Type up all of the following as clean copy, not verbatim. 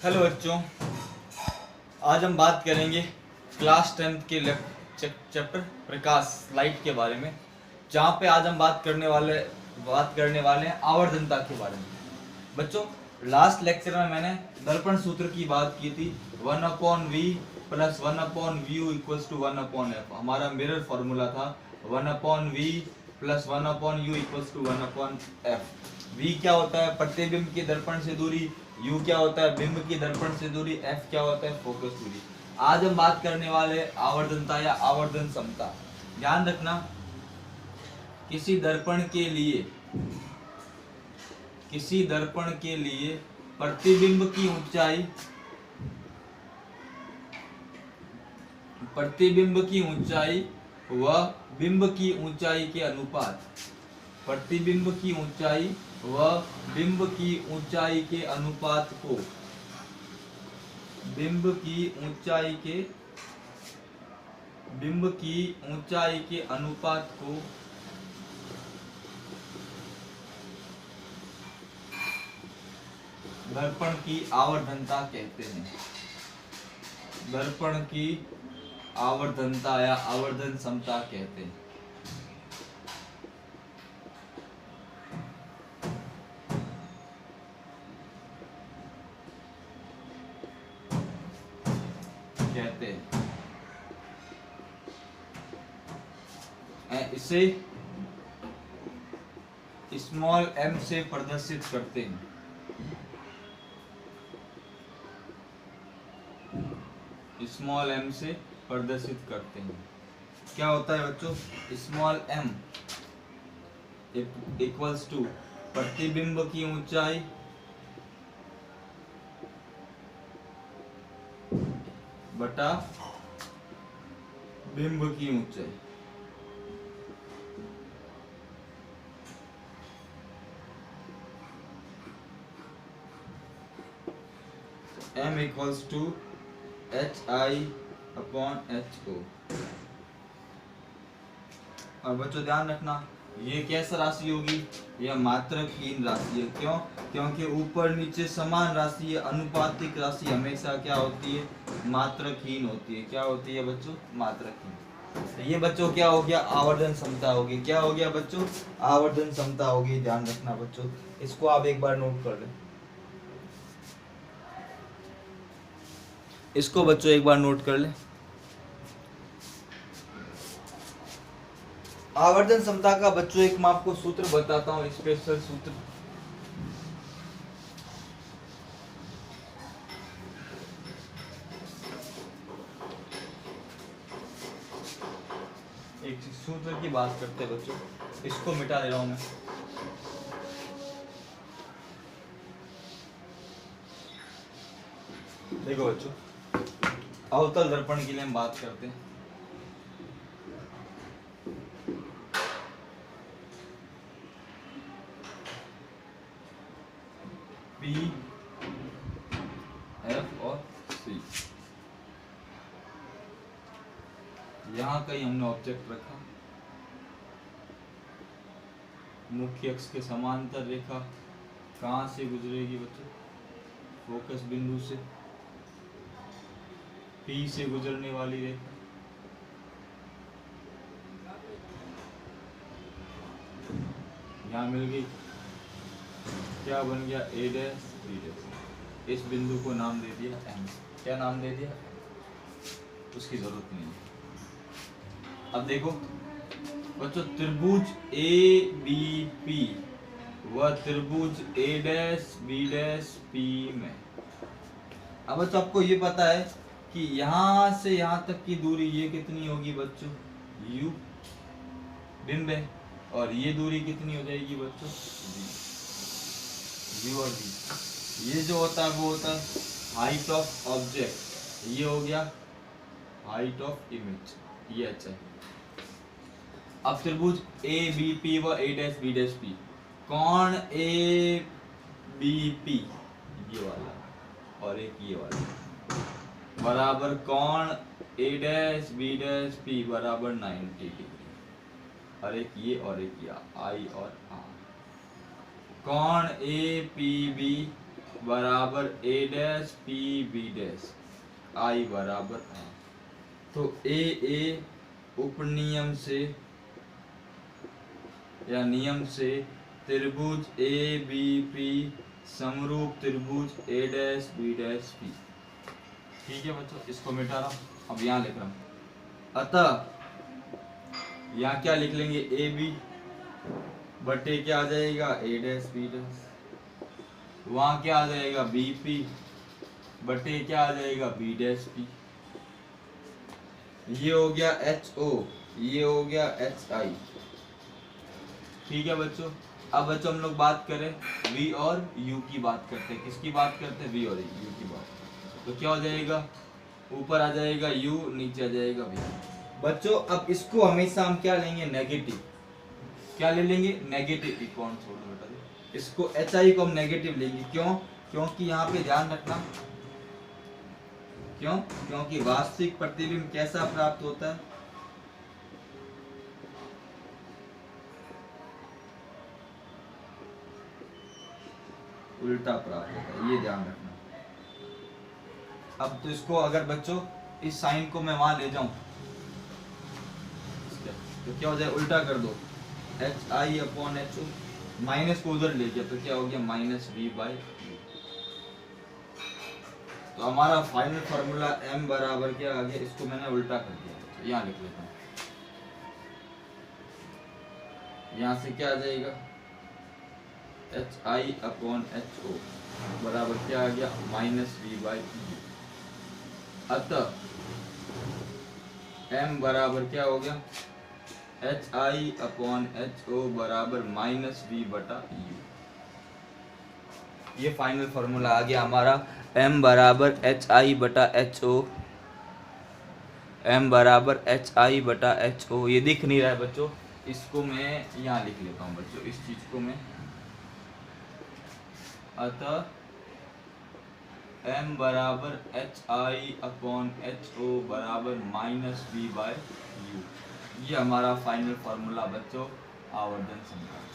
Hello बच्चों, आज हम बात करेंगे क्लास 10th के चैप्टर प्रकाश लाइट के बारे में, जहाँ पे आज हम बात करने वाले हैं आवर्धनता के बारे में। बच्चों, लास्ट लेक्चर में मैंने दर्पण सूत्र की बात की थी। 1/v plus 1/vu equals to 1/f। हमारा मिरर फॉर्मूला था 1/v plus 1/u equals to 1/f। v क्या होता है? प्रतिबिंब की दर्पण से दूरी। u क्या होता है? बिंब की दर्पण से दूरी। f क्या होता है? फोकस दूरी। आज हम बात करने वाले आवर्धनता या आवर्धन क्षमता। ध्यान रखना, किसी दर्पण के लिए प्रतिबिंब की ऊंचाई व बिंब की ऊंचाई के अनुपात प्रतिबिंब की ऊंचाई व बिंब की ऊंचाई के अनुपात को बिंब की ऊंचाई के अनुपात को दर्पण की आवर्धनता कहते हैं। दर्पण की आवर्धनता या आवर्धन क्षमता कहते हैं। इसे स्मॉल m से प्रदर्शित करते हैं। स्मॉल m से प्रदर्शित करते हैं। क्या होता है बच्चों? स्मॉल m इक्वल्स टू प्रतिबिंब की ऊंचाई बटा बिंब की ऊंचाई। m equals to HI/HO। और बच्चों ध्यान रखना, ये कैसा राशि होगी? यह मात्रकहीन राशि है। क्यों? क्योंकि ऊपर नीचे समान राशि है। अनुपातिक राशि हमेशा क्या होती है? मात्रकहीन होती है। क्या होती है बच्चों? मात्रकहीन। ये बच्चों क्या हो गया? आवर्धन क्षमता होगी। क्या हो गया बच्चों? आवर्धन क्षमता होगी। ध्यान रखना बच्चों, इसको आप एक बार नोट कर लें। इसको बच्चों एक बार नोट कर ले। आवर्धन क्षमता का बच्चों एक मैं आपको सूत्र बताता हूं, स्पेशल सूत्र। एक सूत्र की बात करते हैं बच्चों, इसको मिटा दे रहा हूं मैं। देखो बच्चों, अवतल दर्पण के लिए हम बात करते हैं। P, F और C। यहाँ कहीं हमने ऑब्जेक्ट रखा, मुख्य अक्ष के समांतर रेखा कहाँ से गुजरेगी बच्चों? फोकस बिंदु से। P से गुजरने वाली रेखा यहाँ मिल गई। क्या बन गया? A dash B dash. इस बिंदु को नाम दे दिया M। क्या नाम दे दिया? उसकी जरूरत नहीं है। अब देखो बच्चों, त्रिभुज ABP व त्रिभुज A dash B dash P में। अब बच्चों आपको ये पता है कि यहाँ से यहाँ तक की दूरी ये कितनी होगी बच्चों? U बिंब है। और ये दूरी कितनी हो जाएगी बच्चों? U और V। ये जो होता है वो होता है हाइट ऑफ ऑब्जेक्ट। ये हो गया हाइट ऑफ इमेज। ये अच्छा है। अब त्रिभुज ABP व A dash B dash P, कौन ABP ये वाला और एक ये वाला बराबर कौन A dash B dash P बराबर 90 डिग्री। और एक ये और एक ये I और R। कौन APB बराबर A dash P B dash I बराबर आर। तो ए उपनियम से या नियम से त्रिभुज ए बी पी समरूप त्रिभुज ए डैश बी डैश पी। ठीक है बच्चों, इसको मिटा रहा हूं, अब यहाँ लिख रहा हूं। अतः यहाँ क्या लिख लेंगे, ए बी बटे क्या आ जाएगा ए डैश बी डैश, वहां क्या आ जाएगा बी पी बटे क्या आ जाएगा बी डैश पी। ये हो गया एच ओ, ये हो गया एच आई। ठीक है बच्चों, अब बच्चों हम लोग बात करें v और u की बात करते हैं। किसकी बात करते हैं, v और u की बात। तो क्या हो जाएगा, ऊपर आ जाएगा u, नीचे आ जाएगा v। बच्चों अब इसको हमेशा हम क्या लेंगे, नेगेटिव। क्या ले लेंगे, नेगेटिव। कौन छोड़ दो बेटा, इसको एच आई को हम नेगेटिव लेंगे। क्यों, क्योंकि यहाँ पे ध्यान रखना, क्यों, क्योंकि वास्तविक प्रतिबिंब कैसा प्राप्त होता है, उल्टा प्राप्त होता है, ये ध्यान रखना। अब तो इसको अगर बच्चों इस साइन को मैं वहां ले जाऊं तो क्या हो जाए, उल्टा कर दो, H I upon H O, minus को उधर ले गया तो क्या हो गया माइनस वी बाई। तो हमारा फाइनल फार्मूला m बराबर क्या आ गया, इसको मैंने उल्टा कर दिया, तो यहाँ लिख लेता हूँ। यहाँ से क्या आ जाएगा, H I upon H O बराबर क्या आ गया माइनस वी बाई। अतः m बराबर क्या हो गया, H I upon H O बराबर माइनस वी बटा यू। ये फाइनल फार्मूला आ गया हमारा, m बराबर एच आई बटा एच ओ, m बराबर एच आई बटा एच ओ। ये दिख नहीं रहा है बच्चों, इसको मैं यहाँ लिख लेता हूँ बच्चों, इस चीज को मैं। अतः m बराबर H I upon H O बराबर माइनस वी बाय यू। ये हमारा फाइनल फार्मूला बच्चों आवर्धन समीकरण।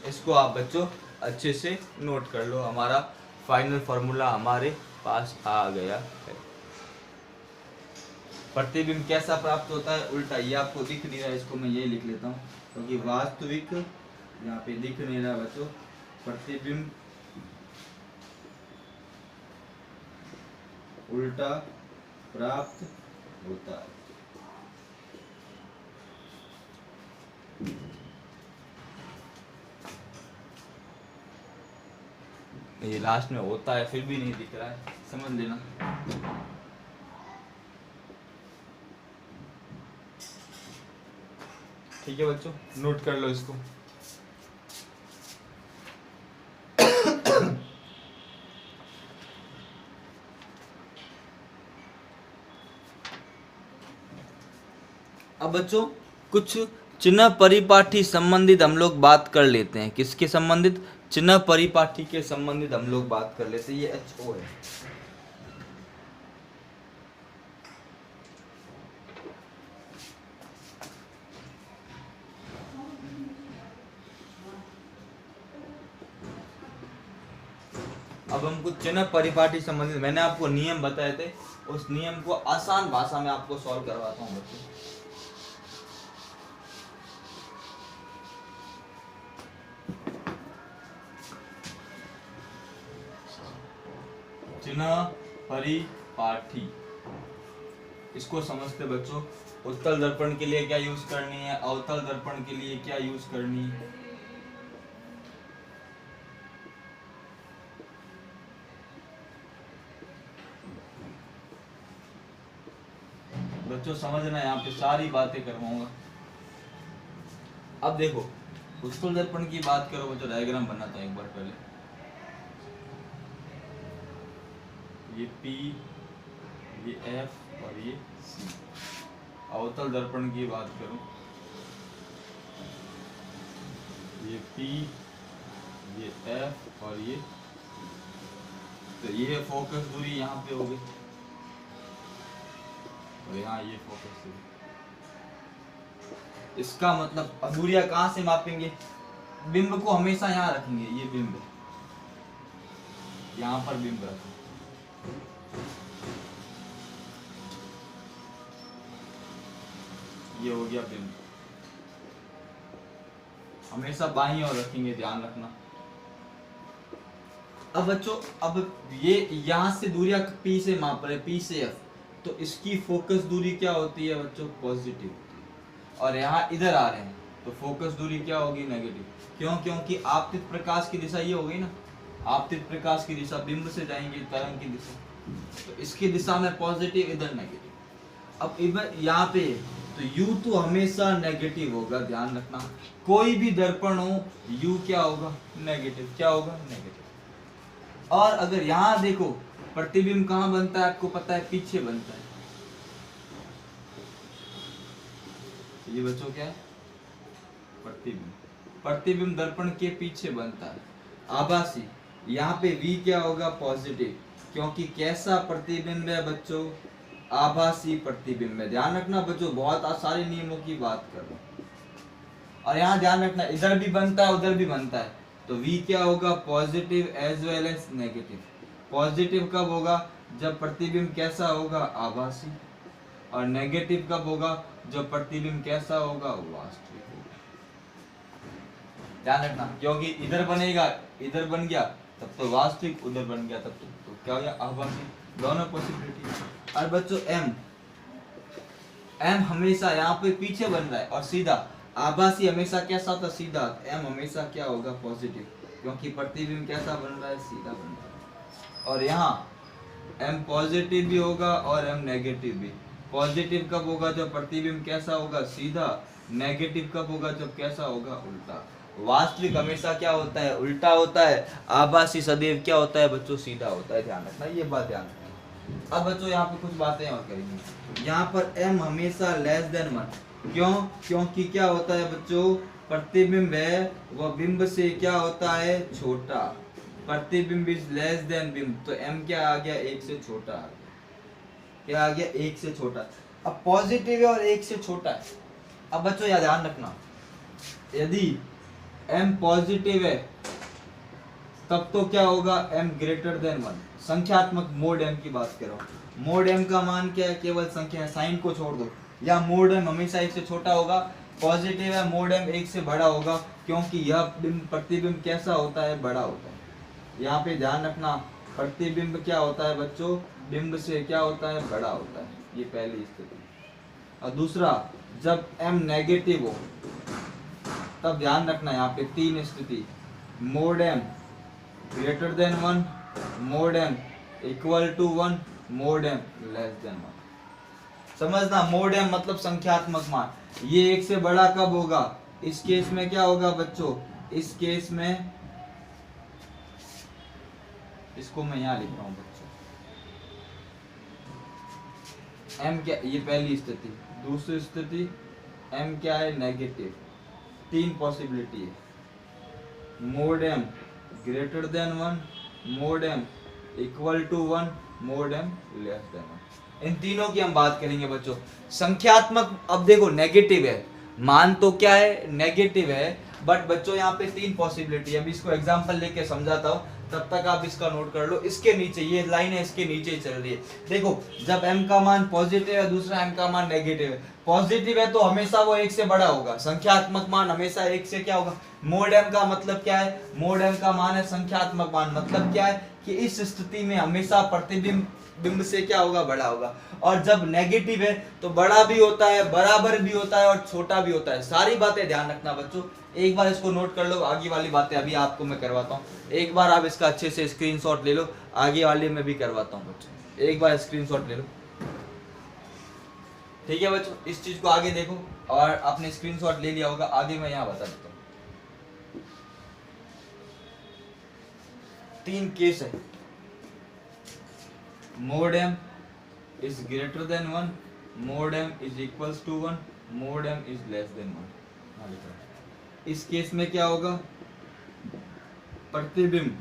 इसको आप बच्चों अच्छे से नोट कर लो, हमारा फाइनल फार्मूला हमारे पास आ गया है। प्रतिबिंब कैसा प्राप्त होता है, उल्टा। ये आपको दिख नहीं रहा है, इसको मैं यही लिख लेता हूँ क्योंकि वास्तविक यहाँ पे दिख नहीं रहा बच्चों, प्रतिबिंब उल्टा प्राप्त होता है। ये लास्ट में होता है, फिर भी नहीं दिख रहा है, समझ लेना। ठीक है बच्चों, नोट कर लो इसको। अब बच्चों कुछ चिन्ह परिपाठी संबंधित हम लोग बात कर लेते हैं। किसके संबंधित, चिन्ह परिपाठी के संबंधित हम लोग बात कर लेते हैं। ये एच ओ है। अब हम कुछ चिन्ह परिपाठी संबंधित, मैंने आपको नियम बताए थे, उस नियम को आसान भाषा में आपको सॉल्व करवाता हूँ बच्चों। चिन्ह परिपाठी, इसको समझते बच्चों। उत्तल दर्पण के लिए क्या यूज करनी है, अवतल दर्पण के लिए क्या यूज करनी है। बच्चों समझना, यहाँ पे सारी बातें करवाऊंगा। अब देखो, उत्तल दर्पण की बात करो बच्चों, डायग्राम बनाता हूं एक बार पहले। ये P, ये F और ये C। अवतल दर्पण की बात करूं, ये P, ये F और ये C। तो ये फोकस दूरी यहाँ पे हो गई और यहाँ ये फोकस दूरी। इसका मतलब अब दूरियां कहाँ से मापेंगे, बिंब को हमेशा यहाँ रखेंगे, ये बिंब यहाँ पर बिंब रखो, ये हो गया बिंब। हमेशा बाईं ओर रखेंगे, ध्यान रखना। अब बच्चों, अब ये यहाँ से दूरियां P से माप रहे, P से F, तो इसकी फोकस दूरी क्या होती है बच्चों? पॉजिटिव होती है। और यहाँ इधर आ रहे हैं तो फोकस दूरी क्या होगी? नेगेटिव। क्यों? क्योंकि आपतित प्रकाश की दिशा ये होगी ना, आपतित प्रकाश की दिशा, बिंब से जाएंगे तरंग की दिशा, तो इसकी दिशा में पॉजिटिव, इधर नेगेटिव। अब इधर यहाँ पे तो U तो हमेशा नेगेटिव होगा, ध्यान रखना। कोई भी दर्पण हो, U क्या होगा? नेगेटिव। क्या होगा? नेगेटिव। और अगर यहाँ देखो, प्रतिबिंब कहाँ बनता है आपको पता है? पीछे बनता है। ये बच्चों क्या है? प्रतिबिंब। प्रतिबिंब दर्पण के पीछे बनता है, आभासी। यहाँ पे V क्या होगा? पॉजिटिव, क्योंकि कैसा प्रतिबिंब है बच्चों? आभासी प्रतिबिंब है। ध्यान रखना बच्चों, बहुत सारे नियमों की बात कर रहा हूँ। और यहाँ ध्यान रखना, इधर भी बनता है, उधर भी बनता है, तो V क्या होगा? Positive as well as negative. Positive कब होगा? जब प्रतिबिंब कैसा होगा? आभासी। और नेगेटिव कब होगा? जब प्रतिबिंब कैसा होगा? वास्तविक होगा। ध्यान रखना, क्योंकि इधर बनेगा, इधर बन गया तब तो वास्तविक, उधर बन गया तब तो क्या हो गया? आभासी। दोनों पॉसिबिलिटी। और बच्चों M हमेशा यहाँ पे पीछे बन रहा है, और सीधा। आभासी हमेशा कैसा होता? सीधा। M हमेशा क्या होगा? पॉजिटिव, क्योंकि प्रतिबिंब कैसा बन रहा है? सीधा बन रहा है। और यहाँ M पॉजिटिव भी होगा और M नेगेटिव भी। पॉजिटिव कब होगा? जब प्रतिबिंब कैसा होगा? सीधा। नेगेटिव कब होगा? जब कैसा होगा? उल्टा। वास्तविक हमेशा क्या होता है? उल्टा होता है। आभासी सदैव क्या होता है बच्चों? सीधा होता है। ध्यान रखना, ये बात ध्यान रखना। अब बच्चों यहाँ पे कुछ बातें और करेंगे। यहाँ पर M हमेशा लेस देन 1। क्यों? क्योंकि क्या होता है बच्चों? प्रतिबिंब है वह बिंब से क्या होता है? छोटा। प्रतिबिंब इज लेस देन बिंब, तो M क्या आ गया? 1 से छोटा आ गया। क्या आ गया? 1 से छोटा। अब पॉजिटिव है और 1 से छोटा है। अब बच्चों याद ध्यान रखना, यदि M पॉजिटिव है तब तो क्या होगा? M greater than 1। संख्यात्मक मोड M की बात कर रहा हूँ। मोड M का मान क्या है? केवल संख्या है, साइन को छोड़ दो। या मोड M हमेशा 1 से छोटा होगा। पॉजिटिव है, मोड M 1 से बड़ा होगा, क्योंकि यह प्रतिबिंब कैसा होता है? बड़ा होता है। यहाँ पे ध्यान रखना, प्रतिबिंब क्या होता है बच्चों? बिंब से क्या होता है? बड़ा होता है। ये पहली स्थिति। और दूसरा, जब M नेगेटिव हो तब ध्यान रखना, यहाँ पे 3 स्थिति। Mod M greater than 1, mod M equal to 1, mod M less than 1। समझना, मोड M मतलब संख्यात्मक मान। ये 1 से बड़ा कब होगा? इस केस में क्या होगा बच्चों? इस केस में, इसको मैं यहाँ लिख रहा हूँ बच्चों, M क्या? ये पहली स्थिति। दूसरी स्थिति, M क्या है? नेगेटिव। 3 पॉसिबिलिटी है। Mod M greater than 1, mod M equal to 1, mod M less than 1। इन तीनों की हम बात करेंगे बच्चों। संख्यात्मक, अब देखो नेगेटिव है, मान तो क्या है? नेगेटिव है, बट बच्चों यहाँ पे 3 पॉसिबिलिटी है। अभी इसको एग्जांपल लेके समझाता हूँ, तब तक आप इसका नोट कर लो। इसके नीचे ये लाइन है, इसके नीचे ही चल रही है। देखो, जब M का मान पॉजिटिव है, दूसरा M का मान नेगेटिव है। पॉजिटिव है तो हमेशा वो 1 से बड़ा होगा। संख्यात्मक मान हमेशा 1 से क्या होगा? मोड M का मतलब क्या है? मोड M का मान है संख्यात्मक मान। मतलब क्या है कि इस स्थिति में हमेशा प्रतिबिंब बिंब से क्या होगा? बड़ा होगा। और जब नेगेटिव है तो बड़ा भी होता है, बराबर भी होता है और छोटा भी होता है। सारी बातें ध्यान रखना बच्चों, एक बार इसको नोट कर लो। आगे वाली बातें अभी आपको मैं करवाता हूँ, एक बार आप इसका अच्छे से स्क्रीनशॉट ले लो। आगे वाले में भी करवाता हूँ बच्चों, एक बार स्क्रीनशॉट ले लो। ठीक है बच्चों, इस चीज को आगे देखो, और आपने स्क्रीनशॉट ले लिया होगा। आगे मैं यहाँ बता देता हूँ। 3 केस है। Mod M is greater than 1, mod M is equals to 1, mod M is less than 1। इस केस में क्या होगा? प्रतिबिंब,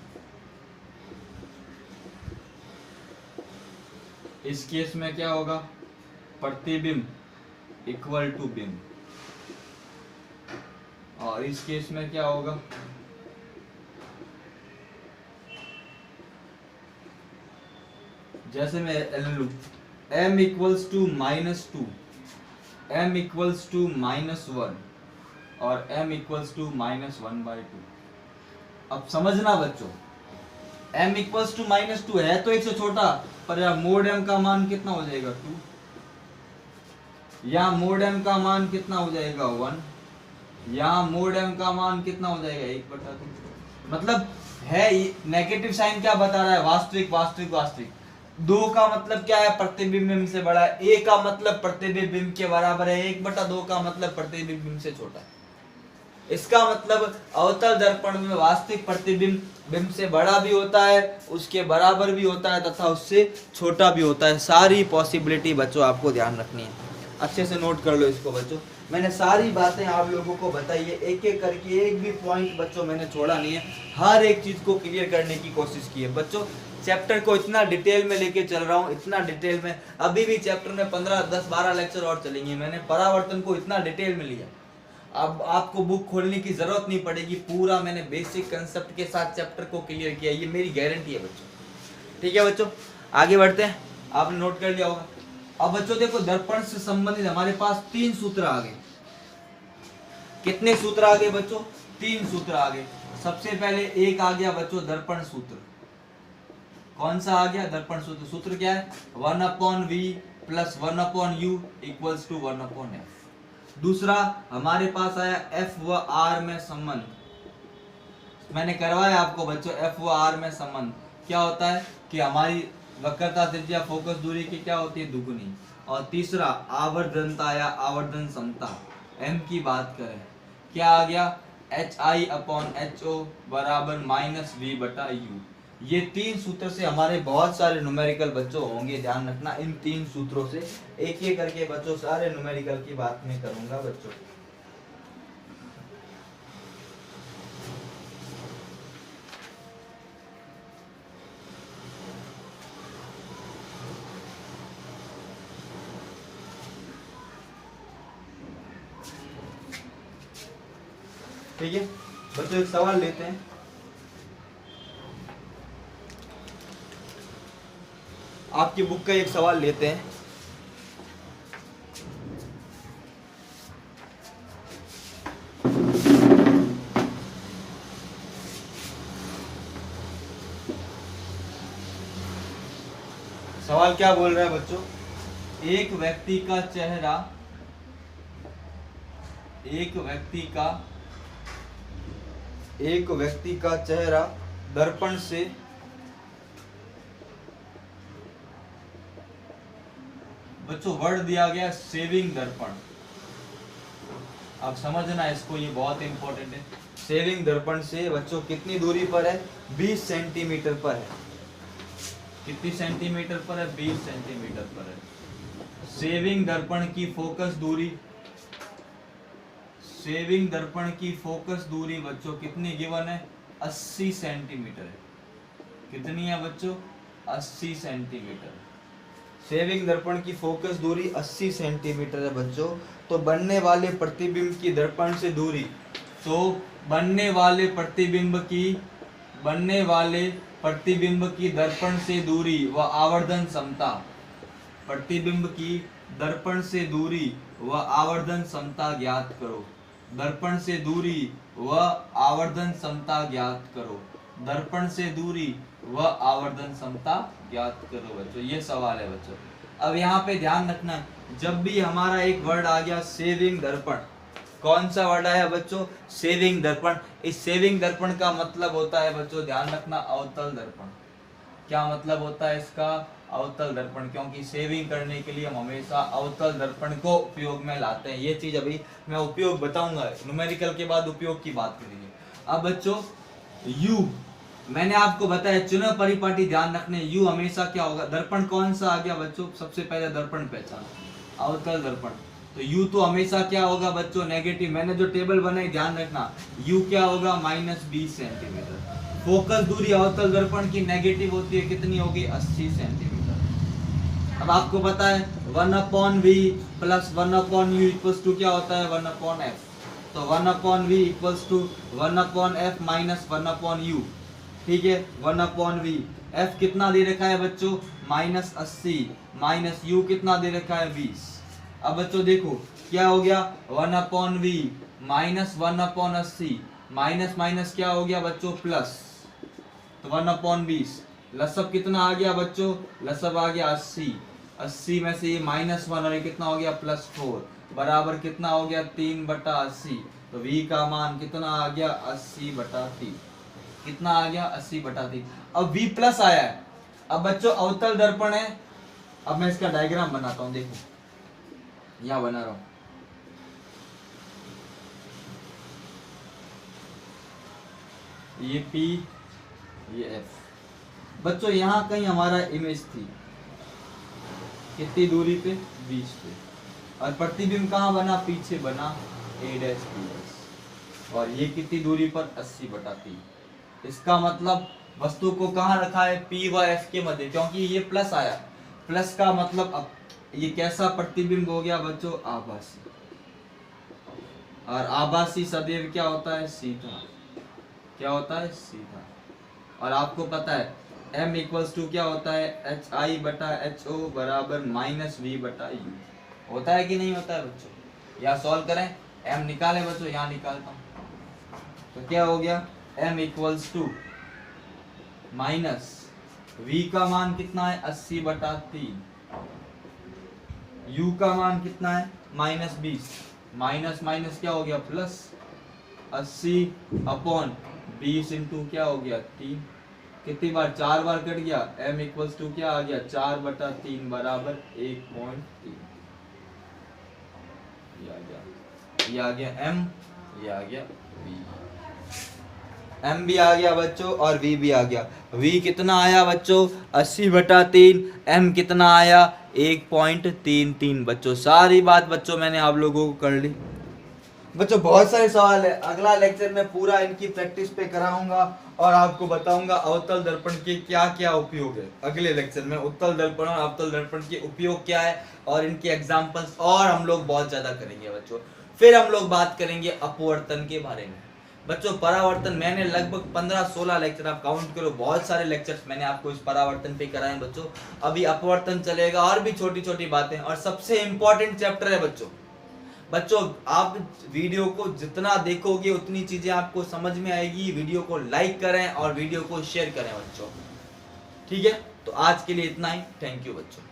इस केस में क्या होगा? प्रतिबिंब इक्वल टू बिंब। और इस केस में क्या होगा? जैसे मैं ले लूँ m equals to -2, m equals to -1 और m इक्वल्स टू -1/2। अब समझना बच्चों, m इक्वल्स टू -2 है तो 1 से छोटा, पर यहाँ मोड m का मान कितना हो जाएगा 2, यहाँ मोड m का मान कितना हो जाएगा 1, यहाँ मोड m का मान कितना हो जाएगा 1/2। मतलब है नेगेटिव साइन क्या बता रहा है, वास्तविक वास्तविक वास्तविक। 2 का मतलब क्या है, प्रतिबिंब बिंब से बड़ा है। a का मतलब प्रतिबिंब बिंब के बराबर है, 1/2 का मतलब प्रतिबिंब बिंब से छोटा है। इसका मतलब अवतल दर्पण में वास्तविक प्रतिबिंब बिंब से बड़ा भी होता है, उसके बराबर भी होता है तथा उससे छोटा भी होता है। सारी पॉसिबिलिटी बच्चों आपको ध्यान रखनी है, अच्छे से नोट कर लो इसको बच्चों। मैंने सारी बातें आप लोगों को बताई है, एक एक करके, एक भी पॉइंट बच्चों मैंने छोड़ा नहीं है, हर एक चीज को क्लियर करने की कोशिश की है बच्चों। चैप्टर को इतना डिटेल में लेके चल रहा हूँ, इतना डिटेल में, अभी भी चैप्टर में 15, 10, 12 लेक्चर और चलेंगे। मैंने परावर्तन को इतना डिटेल में लिया, अब आपको बुक खोलने की जरूरत नहीं पड़ेगी, पूरा मैंने बेसिक कंसेप्ट के साथ चैप्टर को क्लियर किया, ये मेरी गारंटी है बच्चों। ठीक है बच्चों, आगे बढ़ते हैं, आपने नोट कर लिया होगा। अब बच्चों देखो, दर्पण से संबंधित हमारे पास 3 सूत्र आ गए। कितने सूत्र आ गए बच्चों, 3 सूत्र आ गए। सबसे पहले एक आ गया बच्चों दर्पण सूत्र। कौन सा आ गया, दर्पण सूत्र। सूत्र क्या है, 1/v + 1/u = 1/f। दूसरा हमारे पास आया f व r में संबंध। मैंने करवाया आपको बच्चों f व r में संबंध क्या होता है कि हमारी वक्रता त्रिज्या फोकस दूरी की क्या होती है, दुगुनी। और तीसरा आवर्धनता या आवर्धन समता, m की बात करें क्या आ गया, HI/HO = -v/u। ये 3 सूत्र से हमारे बहुत सारे न्यूमेरिकल बच्चों होंगे, ध्यान रखना। इन 3 सूत्रों से एक एक करके बच्चों सारे न्यूमेरिकल की बात मैं करूंगा बच्चों। ठीक है बच्चों, एक सवाल लेते हैं। आपकी बुक का एक सवाल लेते हैं। सवाल क्या बोल रहा है बच्चों, एक व्यक्ति का चेहरा, एक व्यक्ति का चेहरा दर्पण से बच्चों वर्ड दिया गया सेविंग दर्पण। अब समझना इसको, ये बहुत इंपॉर्टेंट है। सेविंग दर्पण से बच्चों कितनी दूरी पर है, 20 सेंटीमीटर पर है। कितनी सेंटीमीटर पर है, 20 सेंटीमीटर पर है। सेविंग दर्पण की फोकस दूरी, सेविंग दर्पण की फोकस दूरी बच्चों कितनी गिवन है, 80 सेंटीमीटर है। कितनी है बच्चों, 80 सेंटीमीटर। सेविंग दर्पण की फोकस दूरी 80 सेंटीमीटर है बच्चों। तो बनने वाले प्रतिबिंब की दर्पण से दूरी, तो बनने वाले प्रतिबिंब की दर्पण से दूरी व आवर्धन समता, प्रतिबिंब की दर्पण से दूरी व आवर्धन समता ज्ञात करो। दर्पण से दूरी व आवर्धन समता ज्ञात करो। दर्पण से दूरी व आवर्धन समता ज्ञात करो बच्चों, ये सवाल है बच्चों। अब यहाँ पे ध्यान रखना, जब भी हमारा एक वर्ड आ गया सेविंग दर्पण, कौन सा वर्ड आया बच्चों, सेविंग दर्पण। इस सेविंग दर्पण का मतलब होता है बच्चों, ध्यान रखना, अवतल दर्पण। क्या मतलब होता है इसका, अवतल दर्पण। क्योंकि सेविंग करने के लिए हम हमेशा अवतल दर्पण को उपयोग में लाते हैं। ये चीज अभी मैं उपयोग बताऊंगा, न्यूमेरिकल के बाद उपयोग की बात करेंगे। अब बच्चों U, मैंने आपको बताया चुनाव परिपाटी, ध्यान रखने, U हमेशा क्या होगा, दर्पण कौन सा आ गया बच्चों, सबसे पहले दर्पण पहचान, अवतल दर्पण। तो U तो हमेशा क्या होगा बच्चों, नेगेटिव। मैंने जो टेबल बनाई ध्यान रखना, U क्या होगा, -20 सेंटीमीटर। फोकस दूरी अवतल दर्पण की नेगेटिव होती है, कितनी होगी, 80 सेंटीमीटर। अब आपको पता है 1/v + 1/u = क्या होता है, 1/f। तो 1/v = 1/f - 1/u। ठीक है, 1/v F कितना दे रखा है बच्चों, -80, माइनस U कितना दे रखा है 20। अब बच्चों देखो क्या हो गया, 1/v -1/80, माइनस माइनस क्या हो गया बच्चों प्लस, तो 1/20। लसब कितना आ गया बच्चों, लसब आ गया 80, 80 में से ये -1 और ये कितना हो गया +4, बराबर कितना हो गया 3/80। तो v का मान कितना आ गया 80/3, कितना आ गया 80/3। अब v प्लस आया है। अब बच्चों अवतल दर्पण है, अब मैं इसका डायग्राम बनाता हूं, देखो यहां बना रहा हूं। ये P, ये F। बच्चों यहाँ कहीं हमारा इमेज थी, कितनी दूरी पे 20 पे, और प्रतिबिंब कहाँ बना, पीछे बना a', और ये कितनी दूरी पर 80/3। इसका मतलब वस्तु को कहाँ रखा है, P व F के मध्य, क्योंकि ये प्लस आया। प्लस का मतलब अब ये कैसा प्रतिबिंब हो गया बच्चों, आभासी। और आभासी सदैव क्या होता है, सीधा। क्या होता है, सीधा। और आपको पता है m इक्वल्स टू क्या होता है, HI/HO बराबर -V/U होता है कि नहीं होता है बच्चों। या सॉल्व करें, m निकाले बच्चों, यहाँ निकालता हूँ, तो क्या हो गया, m इक्वल्स टू -V का मान कितना है 80/3, U का मान कितना है -20, माइनस माइनस क्या हो गया प्लस, 80/20 इंटू क्या हो गया 3, कितनी बार 4 बार कट गया, m इक्वल्स टू क्या आ गया 4/3 बराबर 1.3। ये आ गया m, ये आ गया v। m भी आ गया बच्चों और v भी आ गया। v कितना आया बच्चों 80/3, m कितना आया 1.33। बच्चों सारी बात बच्चों मैंने आप लोगों को कर ली। बच्चों बहुत सारे सवाल है, अगला लेक्चर में पूरा इनकी प्रैक्टिस पे कराऊंगा और आपको बताऊंगा अवतल दर्पण के क्या क्या उपयोग है। अगले लेक्चर में उत्तल दर्पण और अवतल दर्पण के उपयोग क्या है और इनके एग्जांपल्स और हम लोग बहुत ज्यादा करेंगे बच्चों। फिर हम लोग बात करेंगे अपवर्तन के बारे में। बच्चों परावर्तन मैंने लगभग 15-16 लेक्चर, आप काउंट करो, बहुत सारे लेक्चर्स मैंने आपको इस परावर्तन पे कराए हैं बच्चों। अभी अपवर्तन चलेगा और भी छोटी छोटी बातें, और सबसे इंपॉर्टेंट चैप्टर है बच्चों आप वीडियो को जितना देखोगे उतनी चीजें आपको समझ में आएगी। वीडियो को लाइक करें और वीडियो को शेयर करें बच्चों, ठीक है। तो आज के लिए इतना ही, थैंक यू बच्चों।